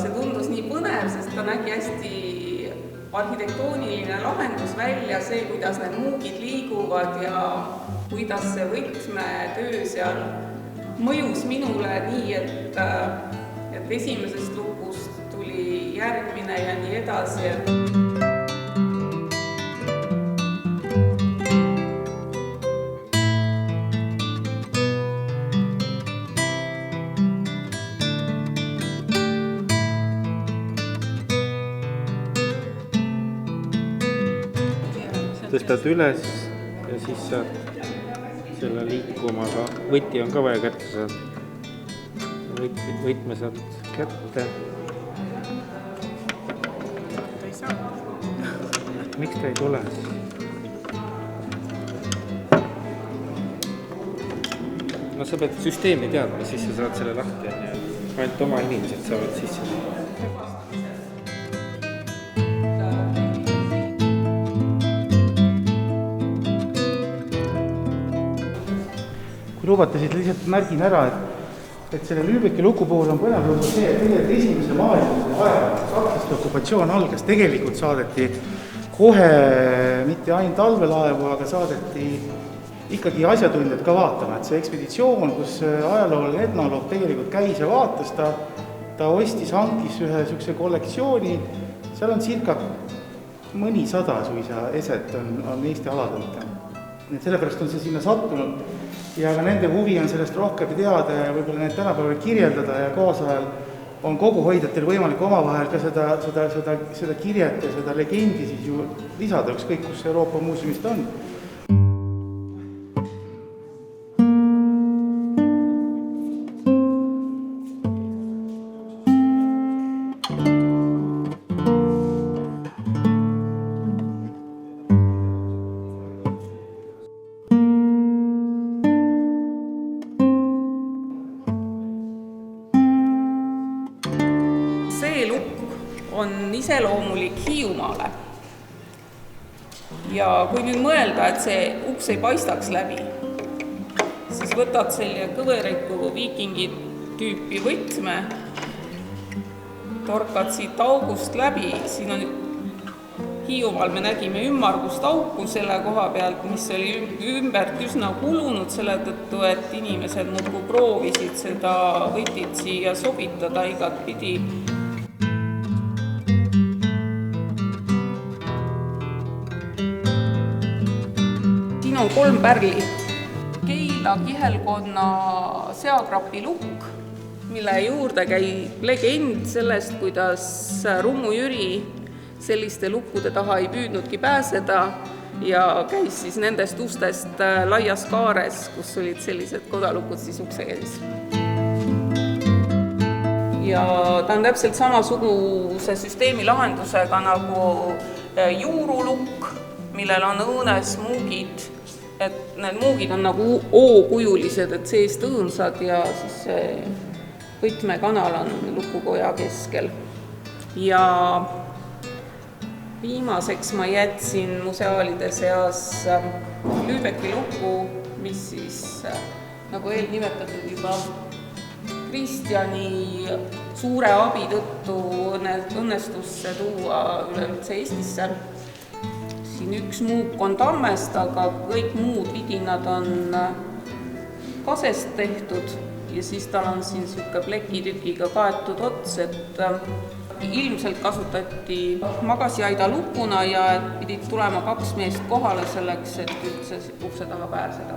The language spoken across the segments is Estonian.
see tundus nii põnev, sest ta nägi hästi arhitektooniline lahendus välja, see, kuidas need muugid liiguvad ja kuidas see võtmetöö seal mõjus minule nii, et esimesest lukust tuli järgmine ja nii edasi. Tõstad üles ja siis saad selle liikuma, aga võti on ka vaja kätte saada. Võtme saad kätte. Ta ei saa. Miks ta ei tule? No sa pead süsteemi teadma, siis sa saad selle lahti. Ainult oma inimesed saavad sisse. Kui lubate, siis lihtsalt märgin ära, et selle Lübecki luku puhul on põnev lugu see, et tegelikult esimese maailmasõja ajal, sakslastel okupatsioon algas, tegelikult saadeti kohe mitte ainult talvelaevu, aga saadeti ikkagi asjatundjad ka vaatama, et see ekspeditsioon, kus ajalooline etnoloog tegelikult käis ja vaatas, ta ostis, hankis ühe niisuguse kollektsiooni, seal on circa mõnisada suisa eset on Eesti aladelt. Sellepärast on see sinna sattunud ja ka nende huvi on sellest rohkem teada ja võib-olla need tänapäeval kirjeldada ja kaasajal on koguhoidjatel võimalik omavahel ka seda kirjet ja seda legendi siis ju lisada ükskõik, kus Euroopa muuseumist on. See lukk on iseloomulik Hiiumaale ja kui nüüd mõelda, et see uks ei paistaks läbi, siis võtad selle kõveriku viikingi tüüpi võtme, torkad siit august läbi, siin on Hiiumaal me nägime ümmargust auku selle koha pealt, mis oli ümbert üsna kulunud selle tõttu, et inimesed muudkui proovisid seda võtit siia sobitada igat pidi. Siin on 3 pärli. Keila kihelkonna seakrapi lukk, mille juurde käib legend sellest, kuidas Rummu Jüri selliste lukkude taha ei püüdnudki pääseda ja käis siis nendest ustest laias kaares, kus olid sellised kodalukud siis uksekeelis. Ja ta on täpselt samasuguse süsteemi lahendusega nagu juurulukk, millel on õõnes muugid, et need muugid on nagu O-kujulised, et seest õõnsad ja siis võtmekanal on lukukoja keskel. Ja viimaseks ma jätsin museaalide seas Lübecki luku, mis siis, nagu eelnimetatud juba, Kristjani suure abi tõttu õnnestus tuua üleüldse Eestisse. Siin üks muuk on tammest, aga kõik muud vidinad on kasest tehtud ja siis tal on siin niisugune plekitükiga kaetud ots, et ilmselt kasutati magasiaida lukuna ja et pidid tulema 2 meest kohale selleks, et üldse ukse taha pääseda.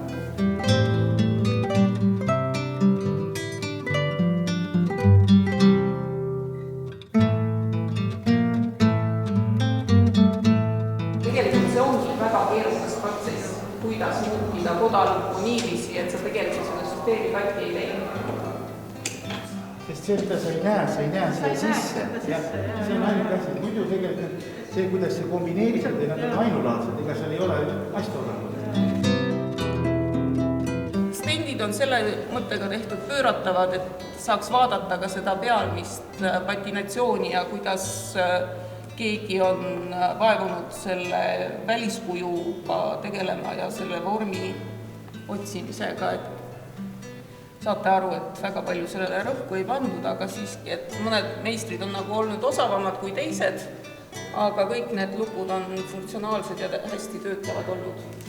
Tegelikult see ongi väga keerukas protsess, kuidas muutida kodalukku niiviisi, et sa tegelikult selle süsteemi katki ei teinud. Sest see, mida sa ei näe siia sisse. See on ainult asi. Muidu tegelikult see, kuidas see kombineeritud ja nad on ainulaadsed, ega seal ei ole asju olemas. Stendid on selle mõttega tehtud pööratavad, et saaks vaadata ka seda pealmist patinatsiooni ja kuidas keegi on vaevunud selle väliskujuga tegelema ja selle vormi otsimisega, et saate aru, et väga palju sellele rõhku ei pandud, aga siiski, et mõned meistrid on nagu olnud osavamad kui teised, aga kõik need lukud on funktsionaalsed ja hästi töötavad olnud.